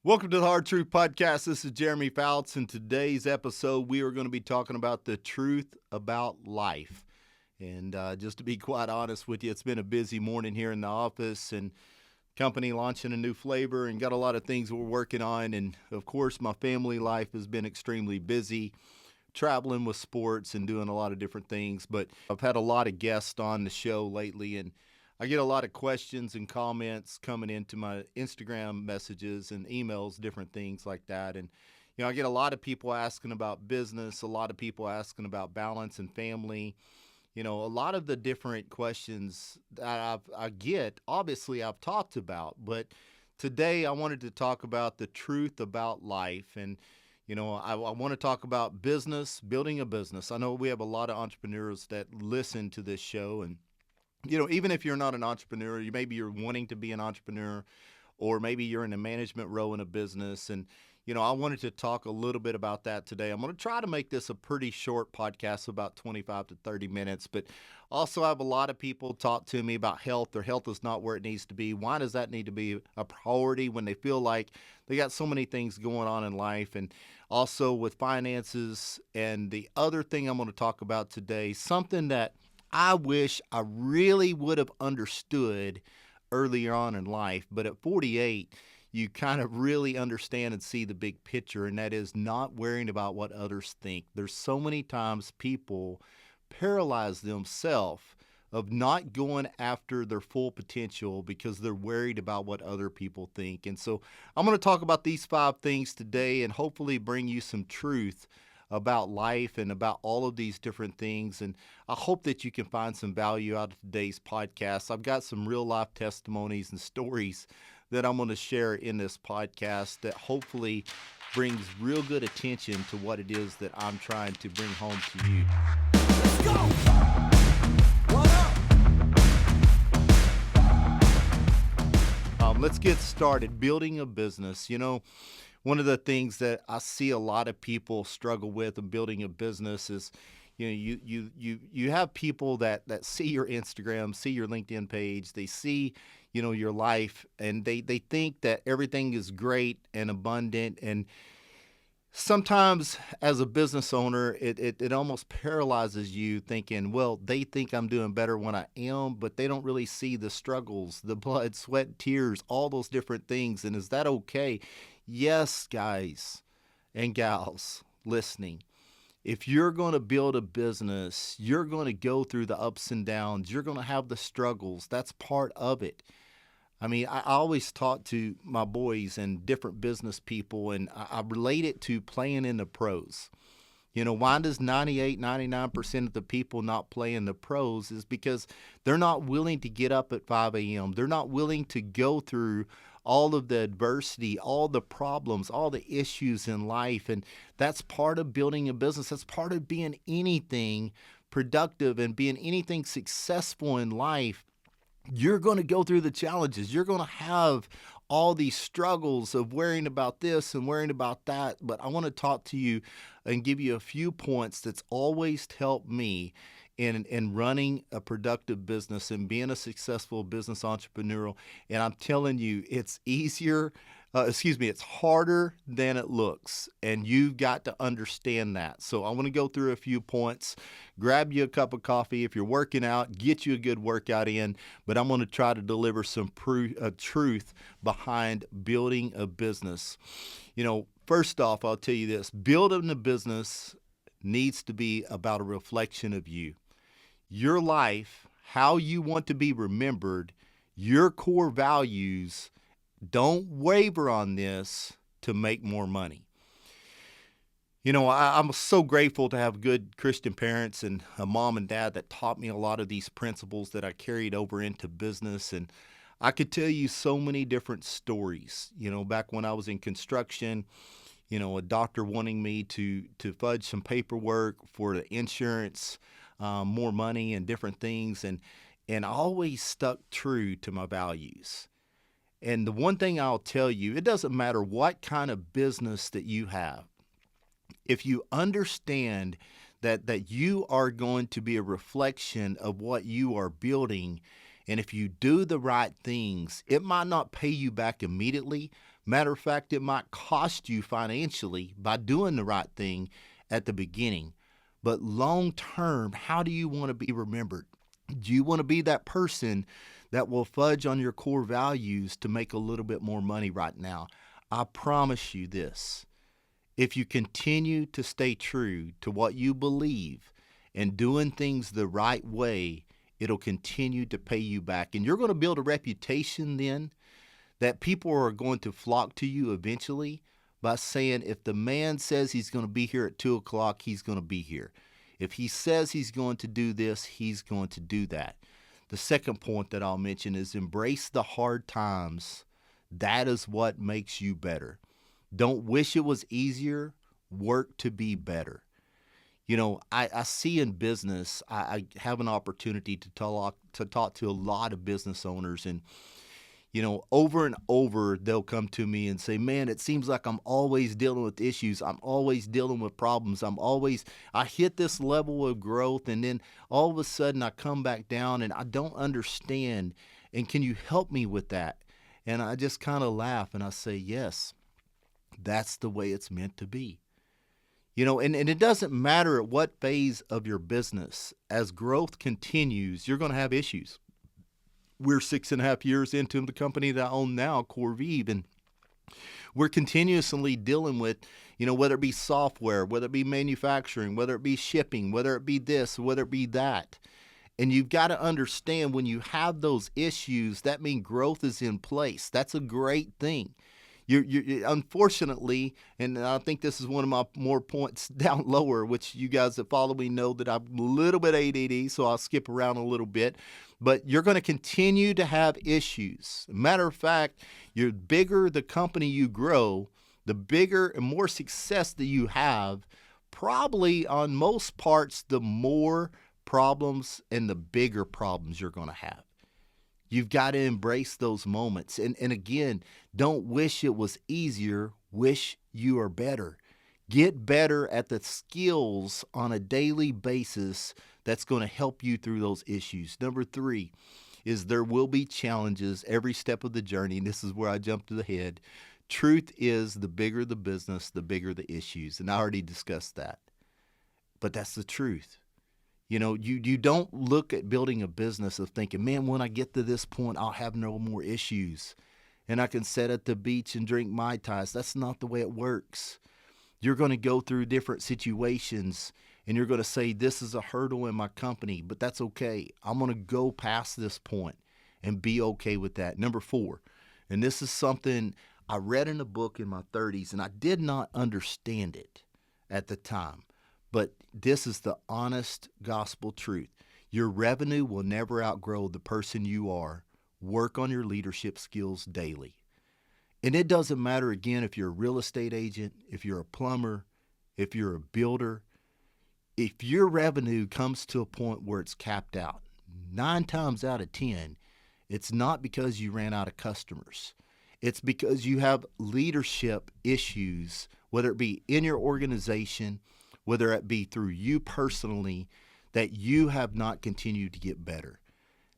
Welcome to the Hard Truth Podcast. This is Jeremy Fouts. In today's episode, we are going to be talking about the truth about life. And just to be quite honest with you, it's been a busy morning here in the office and company launching a new flavor and got a lot of things we're working on. And of course, my family life has been extremely busy, traveling with sports and doing a lot of different things. But I've had a lot of guests on the show lately, and I get a lot of questions and comments coming into my Instagram messages and emails, different things like that. And, I get a lot of people asking about business, a lot of people asking about balance and family. A lot of the different questions that I get, obviously I've talked about, but today I wanted to talk about the truth about life. And, I want to talk about business, building a business. I know we have a lot of entrepreneurs that listen to this show, and even if you're not an entrepreneur, maybe you're wanting to be an entrepreneur, or maybe you're in a management role in a business. And, I wanted to talk a little bit about that today. I'm going to try to make this a pretty short podcast, about 25 to 30 minutes. But also, I have a lot of people talk to me about health. Their health is not where it needs to be. Why does that need to be a priority when they feel like they got so many things going on in life? And also with finances. And the other thing I'm going to talk about today, something that I wish I really would have understood earlier on in life, but at 48, you kind of really understand and see the big picture, and that is not worrying about what others think. There's so many times people paralyze themselves of not going after their full potential because they're worried about what other people think. And so I'm going to talk about these 5 things today and hopefully bring you some truth about life and about all of these different things. And I hope that you can find some value out of today's podcast. I've got some real life testimonies and stories that I'm going to share in this podcast that hopefully brings real good attention to what it is that I'm trying to bring home to you. Let's go! What up? Let's get started. Building a business. One of the things that I see a lot of people struggle with in building a business is, you have people that see your Instagram, see your LinkedIn page, they see, your life, and they think that everything is great and abundant. And sometimes as a business owner, it almost paralyzes you thinking, well, they think I'm doing better when I am, but they don't really see the struggles, the blood, sweat, tears, all those different things. And is that okay? Yes, guys and gals listening. If you're going to build a business, you're going to go through the ups and downs. You're going to have the struggles. That's part of it. I mean, I always talk to my boys and different business people, and I relate it to playing in the pros. Why does 98, 99% of the people not play in the pros is because they're not willing to get up at 5 a.m. They're not willing to go through all of the adversity, all the problems, all the issues in life. And that's part of building a business. That's part of being anything productive and being anything successful in life. You're going to go through the challenges. You're going to have all these struggles of worrying about this and worrying about that. But I want to talk to you and give you a few points that's always helped me in running a productive business and being a successful business entrepreneur. And I'm telling you, it's it's harder than it looks. And you've got to understand that. So I want to go through a few points, grab you a cup of coffee. If you're working out, get you a good workout in. But I'm going to try to deliver some truth behind building a business. First off, I'll tell you this, building a business needs to be about a reflection of you. Your life, how you want to be remembered, your core values. Don't waver on this to make more money. I'm so grateful to have good Christian parents and a mom and dad that taught me a lot of these principles that I carried over into business. And I could tell you so many different stories. Back when I was in construction, a doctor wanting me to fudge some paperwork for the insurance, more money and different things. And I always stuck true to my values. And the one thing I'll tell you, it doesn't matter what kind of business that you have. If you understand that you are going to be a reflection of what you are building, and if you do the right things, it might not pay you back immediately. Matter of fact, it might cost you financially by doing the right thing at the beginning. But long term, how do you want to be remembered? Do you want to be that person that will fudge on your core values to make a little bit more money right now? I promise you this. If you continue to stay true to what you believe and doing things the right way, it'll continue to pay you back. And you're going to build a reputation then that people are going to flock to you eventually by saying, if the man says he's going to be here at 2 o'clock, he's going to be here. If he says he's going to do this, he's going to do that. The second point that I'll mention is embrace the hard times. That is what makes you better. Don't wish it was easier. Work to be better. You know, I see in business, I have an opportunity to talk to a lot of business owners, and you know, over and over, they'll come to me and say, man, it seems like I'm always dealing with issues. I'm always dealing with problems. I hit this level of growth, and then all of a sudden I come back down and I don't understand. And can you help me with that? And I just kind of laugh and I say, yes, that's the way it's meant to be. You know, and it doesn't matter at what phase of your business, as growth continues, you're going to have issues. We're 6.5 years into the company that I own now, Corvive, and we're continuously dealing with, you know, whether it be software, whether it be manufacturing, whether it be shipping, whether it be this, whether it be that. And you've got to understand, when you have those issues, that means growth is in place. That's a great thing. You unfortunately, and I think this is one of my more points down lower, which you guys that follow me know that I'm a little bit ADD, so I'll skip around a little bit. But you're going to continue to have issues. Matter of fact, the bigger the company you grow, the bigger and more success that you have, probably on most parts, the more problems and the bigger problems you're going to have. You've got to embrace those moments. And again, don't wish it was easier. Wish you are better. Get better at the skills on a daily basis that's going to help you through those issues. Number 3 is there will be challenges every step of the journey. And this is where I jump to the head. Truth is, the bigger the business, the bigger the issues. And I already discussed that. But that's the truth. You know, you don't look at building a business of thinking, man, when I get to this point, I'll have no more issues and I can sit at the beach and drink Mai Tais. That's not the way it works. You're going to go through different situations and you're going to say, this is a hurdle in my company, but that's okay. I'm going to go past this point and be okay with that. Number 4, and this is something I read in a book in my 30s, and I did not understand it at the time. But this is the honest gospel truth. Your revenue will never outgrow the person you are. Work on your leadership skills daily. And it doesn't matter, again, if you're a real estate agent, if you're a plumber, if you're a builder. If your revenue comes to a point where it's capped out, 9 times out of 10, it's not because you ran out of customers. It's because you have leadership issues, whether it be in your organization, whether it be through you personally, that you have not continued to get better.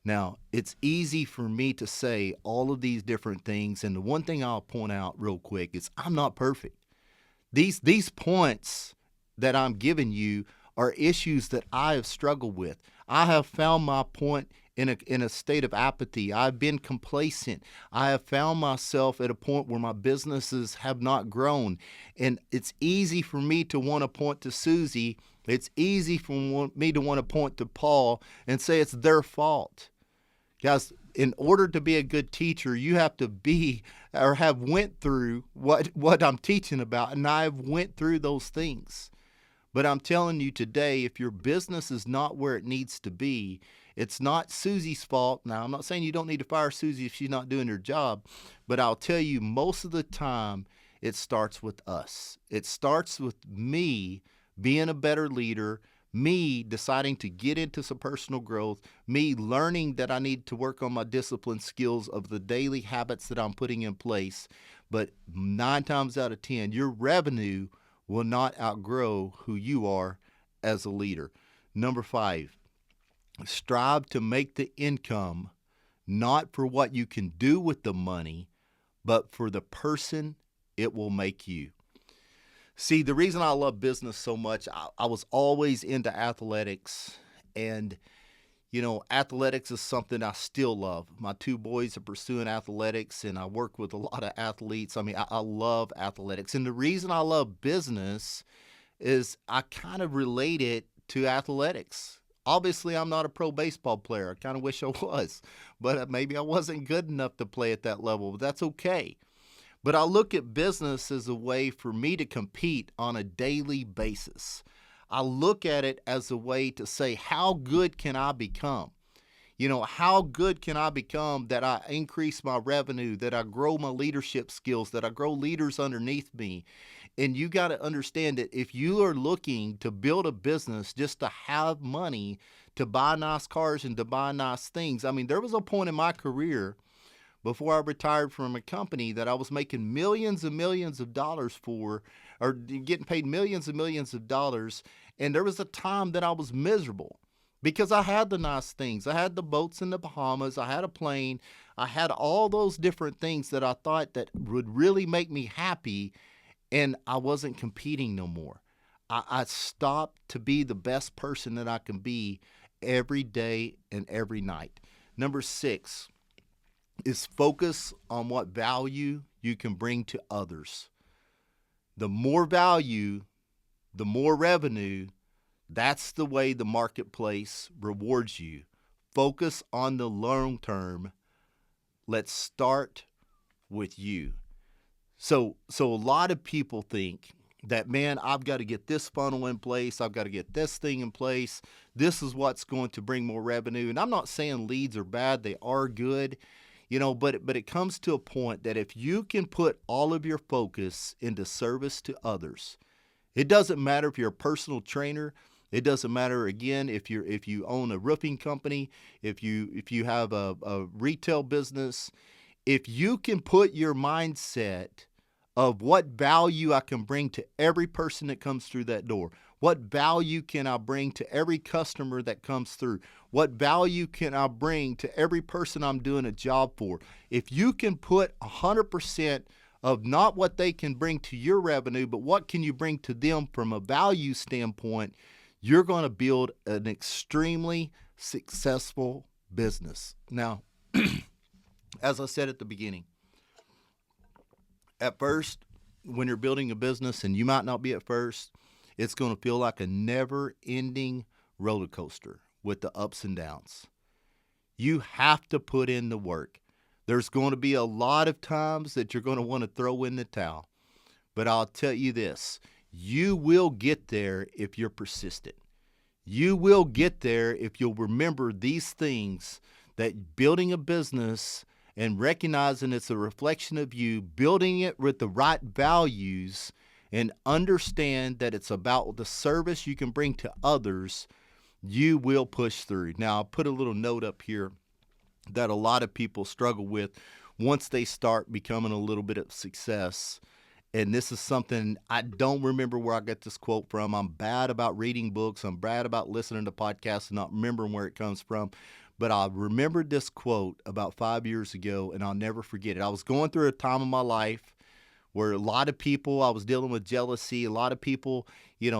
Now, it's easy for me to say all of these different things, and the one thing I'll point out real quick is I'm not perfect. These points that I'm giving you are issues that I have struggled with. I have found my point in a state of apathy. I've been complacent. I have found myself at a point where my businesses have not grown. And it's easy for me to want to point to Susie. It's easy for me to want to point to Paul and say it's their fault. Guys, in order to be a good teacher, you have to be or have went through what I'm teaching about. And I've went through those things. But I'm telling you today, if your business is not where it needs to be, it's not Susie's fault. Now, I'm not saying you don't need to fire Susie if she's not doing her job, but I'll tell you, most of the time, it starts with us. It starts with me being a better leader, me deciding to get into some personal growth, me learning that I need to work on my discipline skills of the daily habits that I'm putting in place. But 9 times out of 10, your revenue will not outgrow who you are as a leader. Number 5, strive to make the income not for what you can do with the money, but for the person it will make you. See, the reason I love business so much, I was always into athletics, and athletics is something I still love. My two boys are pursuing athletics, and I work with a lot of athletes. I mean, I love athletics. And the reason I love business is I kind of relate it to athletics. Obviously, I'm not a pro baseball player. I kind of wish I was, but maybe I wasn't good enough to play at that level, but that's okay. But I look at business as a way for me to compete on a daily basis. I look at it as a way to say, how good can I become? How good can I become that I increase my revenue, that I grow my leadership skills, that I grow leaders underneath me? And you got to understand that if you are looking to build a business just to have money, to buy nice cars and to buy nice things, I mean, there was a point in my career before I retired from a company that I was making millions and millions of dollars for, or getting paid millions and millions of dollars. And there was a time that I was miserable because I had the nice things. I had the boats in the Bahamas. I had a plane. I had all those different things that I thought that would really make me happy. And I wasn't competing no more. I stopped to be the best person that I can be every day and every night. Number 6 is focus on what value you can bring to others. The more value, the more revenue. That's the way the marketplace rewards you. Focus on the long term. Let's start with you. So a lot of people think that, man, I've got to get this funnel in place. I've got to get this thing in place. This is what's going to bring more revenue. And I'm not saying leads are bad. They are good. But it comes to a point that if you can put all of your focus into service to others, it doesn't matter if you're a personal trainer. It doesn't matter, again, if you own a roofing company, if you have a retail business. If you can put your mindset of what value I can bring to every person that comes through that door, what value can I bring to every customer that comes through, what value can I bring to every person I'm doing a job for, if you can put 100% of not what they can bring to your revenue, but what can you bring to them from a value standpoint, you're going to build an extremely successful business. Now, as I said at the beginning, at first, when you're building a business, and you might not be at first, it's going to feel like a never-ending roller coaster with the ups and downs. You have to put in the work. There's going to be a lot of times that you're going to want to throw in the towel. But I'll tell you this, you will get there if you're persistent. You will get there if you'll remember these things, that building a business and recognizing it's a reflection of you, building it with the right values, and understand that it's about the service you can bring to others, you will push through. Now, I'll put a little note up here that a lot of people struggle with once they start becoming a little bit of success. And this is something I don't remember where I got this quote from. I'm bad about reading books. I'm bad about listening to podcasts and not remembering where it comes from. But I remembered this quote about 5 years ago, and I'll never forget it. I was going through a time of my life where a lot of people, I was dealing with jealousy, a lot of people,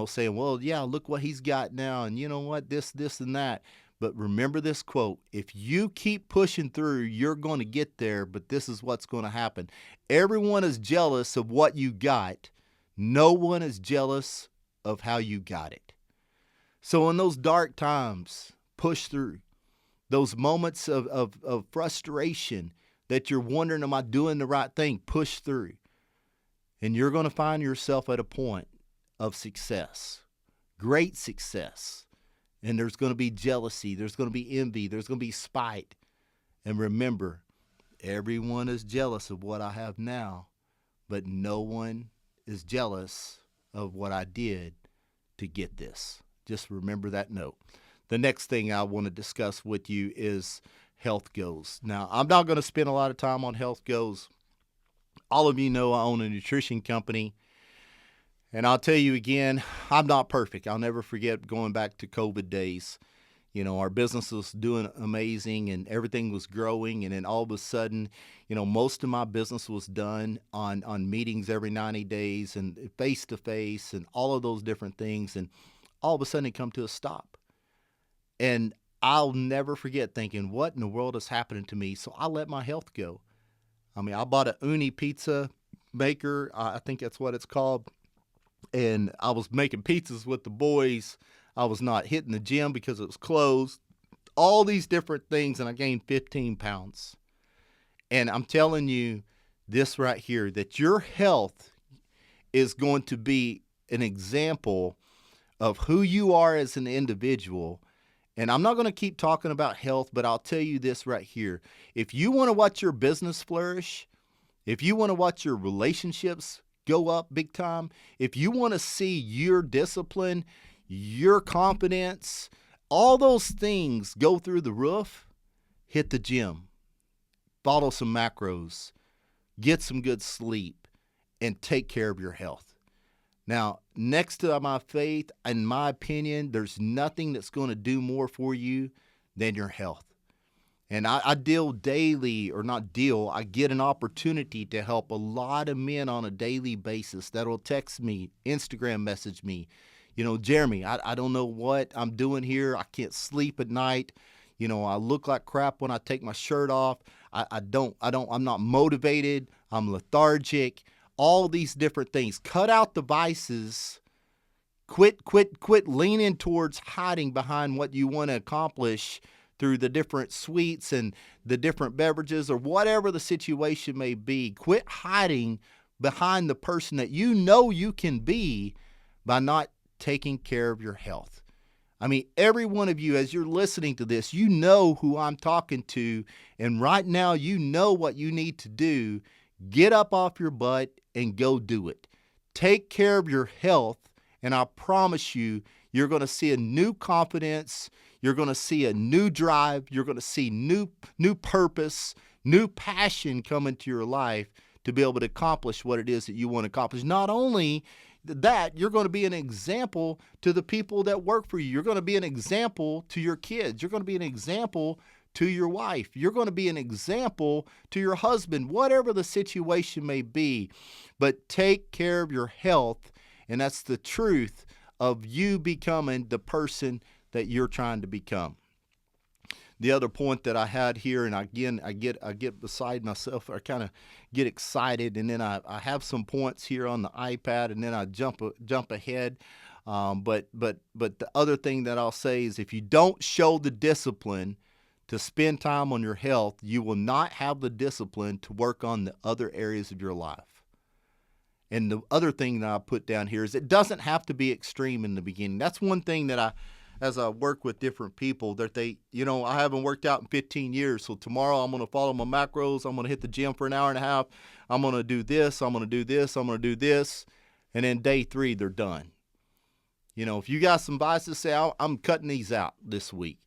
saying, well, yeah, look what he's got now, and you know what, this, and that. But remember this quote, if you keep pushing through, you're going to get there, but this is what's going to happen. Everyone is jealous of what you got. No one is jealous of how you got it. So in those dark times, push through. Those moments of frustration that you're wondering, am I doing the right thing? Push through. And you're going to find yourself at a point of success, great success. And there's going to be jealousy. There's going to be envy. There's going to be spite. And remember, everyone is jealous of what I have now, but no one is jealous of what I did to get this. Just remember that note. The next thing I want to discuss with you is health goals. Now, I'm not going to spend a lot of time on health goals. All of you know I own a nutrition company. And I'll tell you again, I'm not perfect. I'll never forget going back to COVID days. Our business was doing amazing and everything was growing. And then all of a sudden, most of my business was done on meetings every 90 days and face to face and all of those different things. And all of a sudden it come to a stop. And I'll never forget thinking, what in the world is happening to me? So I let my health go. I bought a uni pizza maker. I think that's what it's called. And I was making pizzas with the boys. I was not hitting the gym because it was closed. All these different things, and I gained 15 pounds. And I'm telling you this right here, that your health is going to be an example of who you are as an individual. And I'm not going to keep talking about health, but I'll tell you this right here. If you want to watch your business flourish, if you want to watch your relationships go up big time, if you want to see your discipline, your confidence, all those things go through the roof, hit the gym, follow some macros, get some good sleep, and take care of your health. Now, next to my faith, in my opinion, there's nothing that's going to do more for you than your health. And I deal daily, or not deal, I get an opportunity to help a lot of men on a daily basis that'll text me, Instagram message me, Jeremy, I don't know what I'm doing here. I can't sleep at night. I look like crap when I take my shirt off. I'm not motivated. I'm lethargic. All these different things. Cut out the vices. Quit leaning towards hiding behind what you want to accomplish through the different sweets and the different beverages or whatever the situation may be. Quit hiding behind the person that you can be by not taking care of your health. Every one of you, as you're listening to this, you know who I'm talking to, and right now you know what you need to do. Get up off your butt and go do it. Take care of your health, and I promise you, you're going to see a new confidence. You're going to see a new drive. You're going to see new purpose, new passion come into your life to be able to accomplish what it is that you want to accomplish. Not only that, you're going to be an example to the people that work for you. You're going to be an example to your kids. You're going to be an example to your wife. You're going to be an example to your husband, whatever the situation may be. But take care of your health, and that's the truth of you becoming the person that you're trying to become. The other point that I had here, and again, I get beside myself, I kind of get excited, and then I have some points here on the iPad, and then I jump ahead. But the other thing that I'll say is, if you don't show the discipline to spend time on your health, you will not have the discipline to work on the other areas of your life. And the other thing that I put down here is, it doesn't have to be extreme in the beginning. That's one thing that as I work with different people, that I haven't worked out in 15 years. So tomorrow I'm going to follow my macros. I'm going to hit the gym for an hour and a half. I'm going to do this. I'm going to do this. I'm going to do this. And then day 3, they're done. If you got some vices, say, I'm cutting these out this week.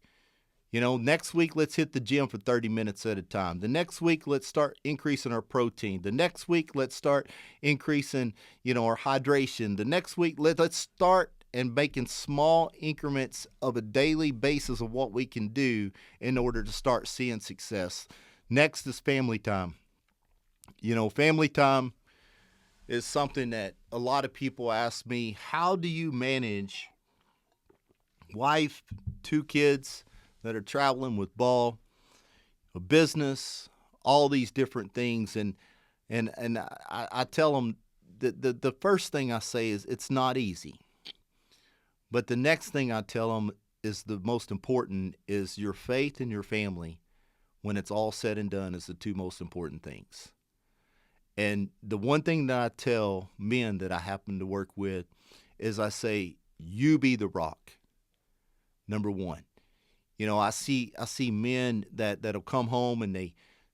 Next week, let's hit the gym for 30 minutes at a time. The next week, let's start increasing our protein. The next week, let's start increasing, our hydration. The next week, let's start and making small increments of a daily basis of what we can do in order to start seeing success. Next is family time. Family time is something that a lot of people ask me, how do you manage wife, 2 kids that are traveling with ball, a business, all these different things? And I tell them that the first thing I say is, it's not easy. But the next thing I tell them is, the most important is your faith and your family, when it's all said and done, is the 2 most important things. And the one thing that I tell men that I happen to work with is, I say, you be the rock, number 1. I see men that'll come home and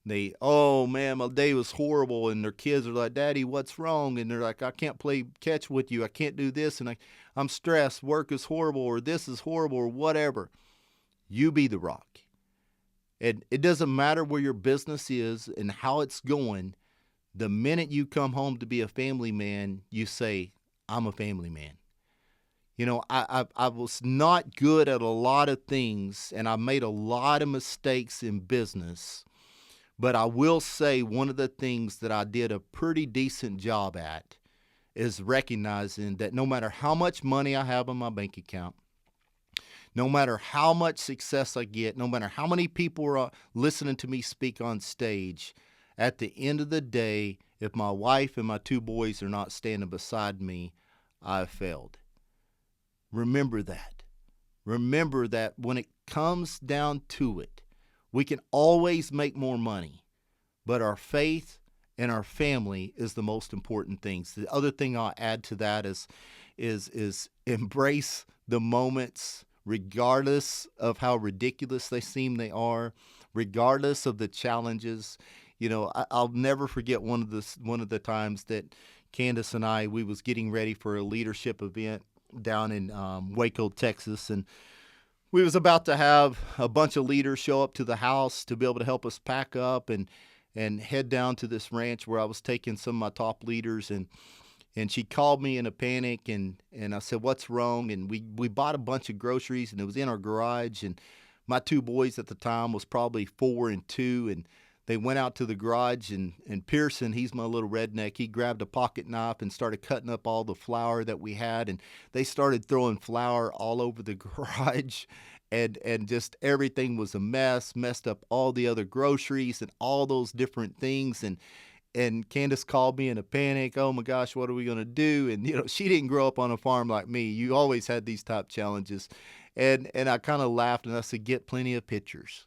they, oh man, my day was horrible, and their kids are like, Daddy, what's wrong? And they're like, I can't play catch with you. I can't do this, and I'm stressed. Work is horrible, or this is horrible, or whatever. You be the rock. And it doesn't matter where your business is and how it's going. The minute you come home to be a family man, you say, I'm a family man. I was not good at a lot of things, and I made a lot of mistakes in business. But I will say one of the things that I did a pretty decent job at is recognizing that no matter how much money I have in my bank account, no matter how much success I get, no matter how many people are listening to me speak on stage, at the end of the day, if my wife and my two boys are not standing beside me, I've failed. Remember that. Remember that when it comes down to it, we can always make more money, but our faith and our family is the most important things. The other thing I'll add to that is embrace the moments regardless of how ridiculous they seem they are, regardless of the challenges. I'll never forget one of the times that Candace and we was getting ready for a leadership event down in Waco, Texas, and we was about to have a bunch of leaders show up to the house to be able to help us pack up and head down to this ranch where I was taking some of my top leaders, and she called me in a panic, and I said, "What's wrong?" And we bought a bunch of groceries, and it was in our garage, and my two boys at the time was probably 4 and 2, and they went out to the garage, and Pearson, he's my little redneck, he grabbed a pocket knife and started cutting up all the flour that we had, and they started throwing flour all over the garage, and just everything was a mess, messed up all the other groceries and all those different things, and Candace called me in a panic. Oh my gosh, what are we going to do? And she didn't grow up on a farm like me. You always had these type challenges. And I kind of laughed, and I said, "Get plenty of pictures."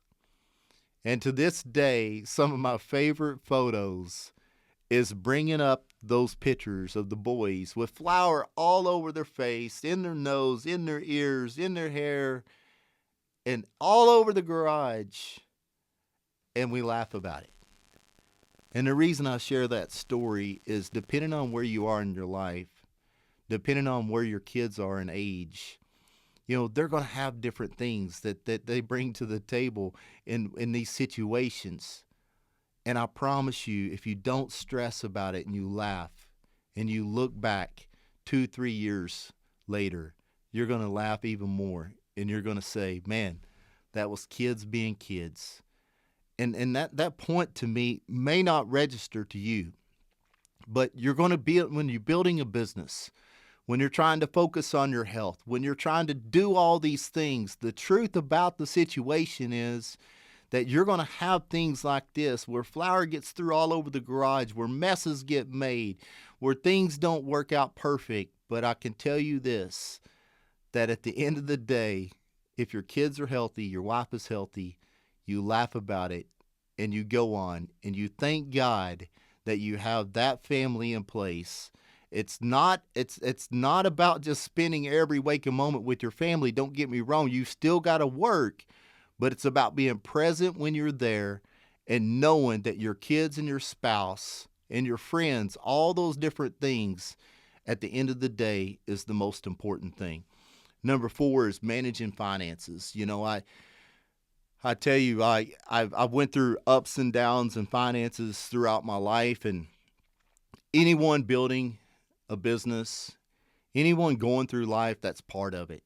And to this day, some of my favorite photos is bringing up those pictures of the boys with flour all over their face, in their nose, in their ears, in their hair, and all over the garage. And we laugh about it. And the reason I share that story is depending on where you are in your life, depending on where your kids are in age, they're going to have different things that they bring to the table in these situations. And I promise you, if you don't stress about it and you laugh and you look back 2-3 years later, you're going to laugh even more. And you're going to say, man, that was kids being kids. And that point to me may not register to you, but you're going to be, when you're building a business, when you're trying to focus on your health, when you're trying to do all these things, the truth about the situation is that you're going to have things like this where flour gets through all over the garage, where messes get made, where things don't work out perfect. But I can tell you this, that at the end of the day, if your kids are healthy, your wife is healthy, you laugh about it and you go on and you thank God that you have that family in place. It's not about just spending every waking moment with your family. Don't get me wrong. You still got to work, but it's about being present when you're there and knowing that your kids and your spouse and your friends, all those different things, at the end of the day is the most important thing. Number 4 is managing finances. I tell you, I went through ups and downs in finances throughout my life, and anyone building a business, anyone going through life, that's part of it.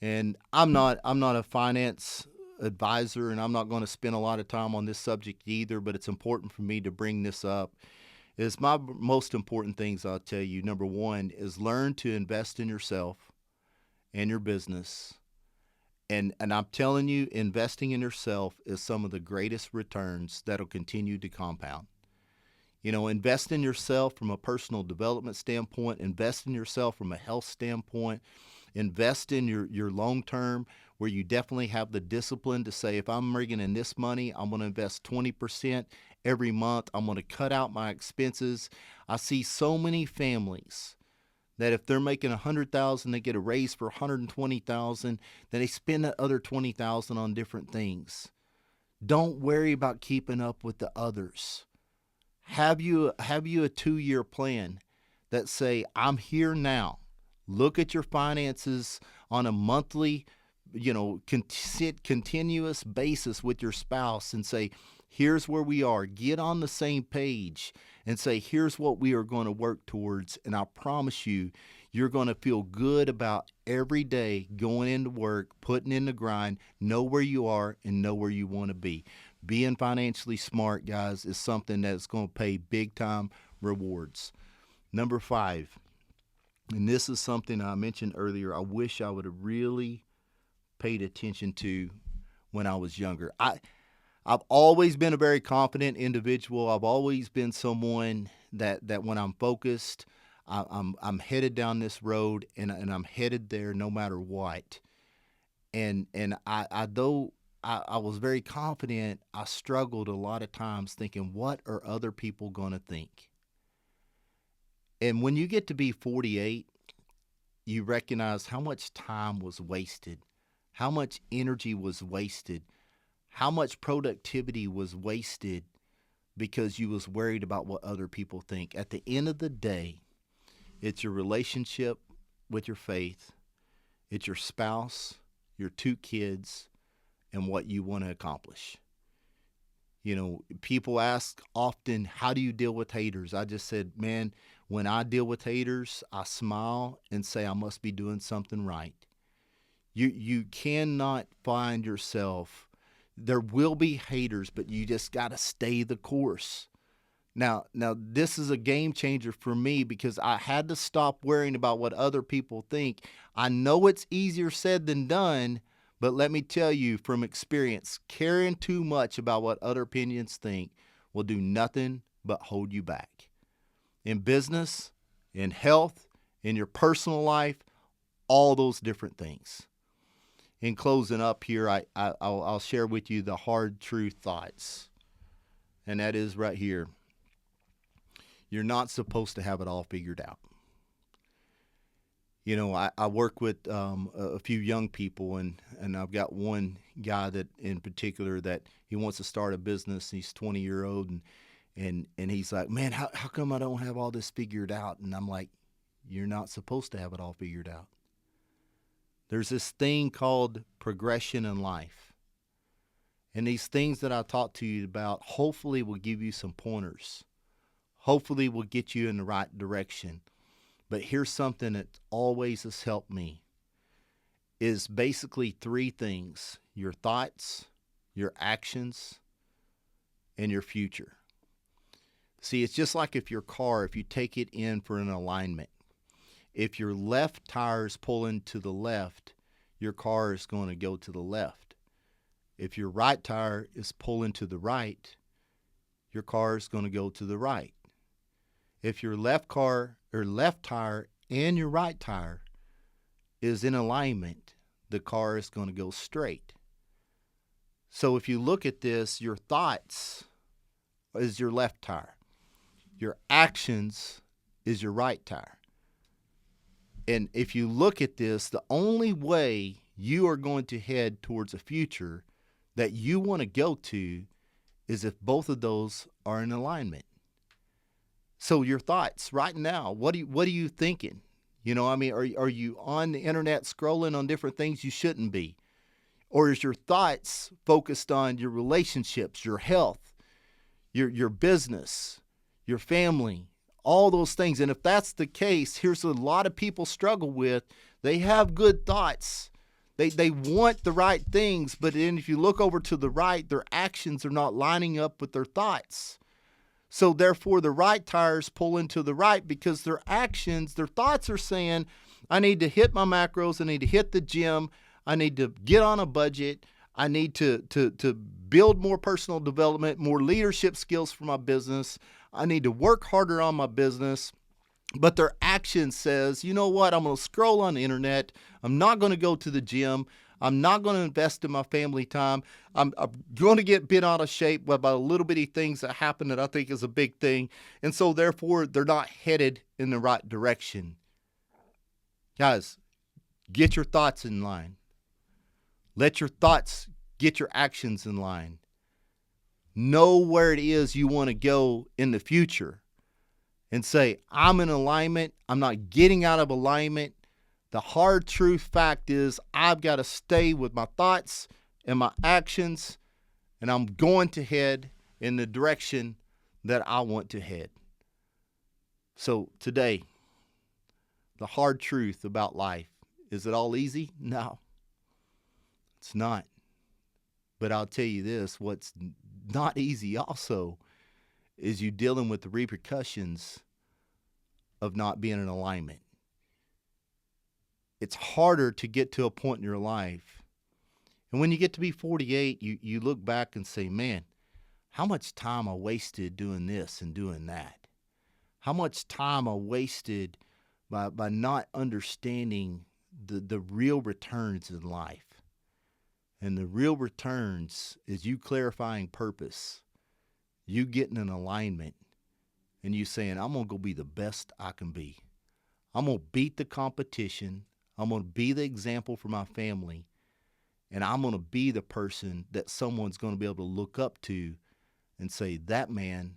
And I'm not a finance advisor, and I'm not going to spend a lot of time on this subject either, but it's important for me to bring this up. It's my most important things I'll tell you. Number 1 is learn to invest in yourself and your business. And I'm telling you, investing in yourself is some of the greatest returns that'll continue to compound. Invest in yourself from a personal development standpoint, invest in yourself from a health standpoint, invest in your long term, where you definitely have the discipline to say, if I'm bringing in this money, I'm going to invest 20% every month. I'm going to cut out my expenses. I see so many families that if they're making $100,000, they get a raise for $120,000, then they spend that other $20,000 on different things. Don't worry about keeping up with the others. Have you a 2-year plan that say, I'm here now. Look at your finances on a monthly, continuous basis with your spouse and say, Here's where we are. Get on the same page and say, here's what we are going to work towards. And I promise you, you're going to feel good about every day going into work, putting in the grind, know where you are and know where you want to be. Being financially smart, guys, is something that's going to pay big time rewards. Number 5, and this is something I mentioned earlier, I wish I would have really paid attention to when I was younger. I've always been a very confident individual. I've always been someone that when I'm focused, I'm headed down this road and I'm headed there no matter what. And though I was very confident, I struggled a lot of times thinking, what are other people going to think? And when you get to be 48, you recognize how much time was wasted, how much energy was wasted, how much productivity was wasted because you was worried about what other people think. At the end of the day, it's your relationship with your faith, it's your spouse, your 2 kids, and what you want to accomplish. You know, people ask often, how do you deal with haters? I just said, man, when I deal with haters, I smile and say I must be doing something right. You cannot find yourself. There will be haters, but you just got to stay the course. Now, this is a game changer for me because I had to stop worrying about what other people think. I know it's easier said than done, but let me tell you from experience, caring too much about what other opinions think will do nothing but hold you back. In business, in health, in your personal life, all those different things. In closing up here, I'll share with you the hard truth thoughts, and that is right here. You're not supposed to have it all figured out. You know, I work with a few young people, and I've got one guy that in particular that he wants to start a business. He's 20-year-old, and he's like, man, how come I don't have all this figured out? And I'm like, you're not supposed to have it all figured out. There's this thing called progression in life. And these things that I talked to you about hopefully will give you some pointers. Hopefully will get you in the right direction. But here's something that always has helped me, is basically 3 things: your thoughts, your actions, and your future. See, it's just like if your car, if you take it in for an alignment, if your left tire is pulling to the left, your car is going to go to the left. If your right tire is pulling to the right, your car is going to go to the right. If your left tire and your right tire is in alignment, the car is going to go straight. So if you look at this, your thoughts is your left tire. Your actions is your right tire. And if you look at this, the only way you are going to head towards a future that you want to go to is if both of those are in alignment. So your thoughts right now, what are you thinking? You know, I mean, are you on the internet scrolling on different things you shouldn't be? Or is your thoughts focused on your relationships, your health, your business, your family, all those things? And if that's the case, here's a lot of people struggle with. They have good thoughts. They want the right things, but then if you look over to the right, their actions are not lining up with their thoughts. So therefore, the right tires pull into the right because their actions, their thoughts are saying, I need to hit my macros, I need to hit the gym, I need to get on a budget, I need to build more personal development, more leadership skills for my business, I need to work harder on my business. But their action says, you know what, I'm going to scroll on the internet, I'm not going to go to the gym, I'm not going to invest in my family time. I'm going to get bent out of shape by the little bitty things that happen that I think is a big thing. And so therefore, they're not headed in the right direction. Guys, get your thoughts in line. Let your thoughts get your actions in line. Know where it is you want to go in the future. And say, I'm in alignment. I'm not getting out of alignment. The hard truth fact is I've got to stay with my thoughts and my actions, and I'm going to head in the direction that I want to head. So today, the hard truth about life, is it all easy? No, it's not. But I'll tell you this, what's not easy also is you dealing with the repercussions of not being in alignment. It's harder to get to a point in your life. And when you get to be 48, you look back and say, man, how much time I wasted doing this and doing that? How much time I wasted by not understanding the real returns in life. And the real returns is you clarifying purpose, you getting in alignment, and you saying, I'm going to go be the best I can be. I'm going to beat the competition. I'm going to be the example for my family. And I'm going to be the person that someone's going to be able to look up to and say, that man,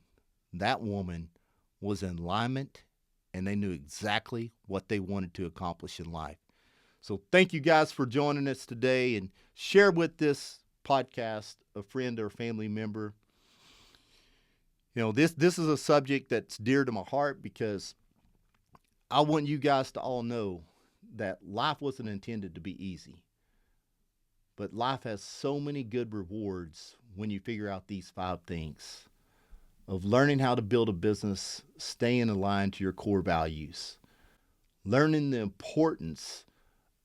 that woman was in alignment, and they knew exactly what they wanted to accomplish in life. So thank you guys for joining us today, and share with this podcast a friend or family member. You know, this is a subject that's dear to my heart because I want you guys to all know that life wasn't intended to be easy. But life has so many good rewards when you figure out these 5 things of learning how to build a business, staying aligned to your core values, learning the importance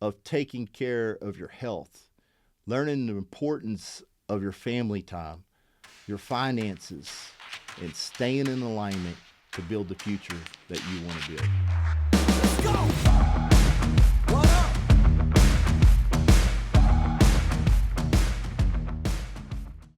of taking care of your health, learning the importance of your family time, your finances, and staying in alignment to build the future that you want to build. Let's go!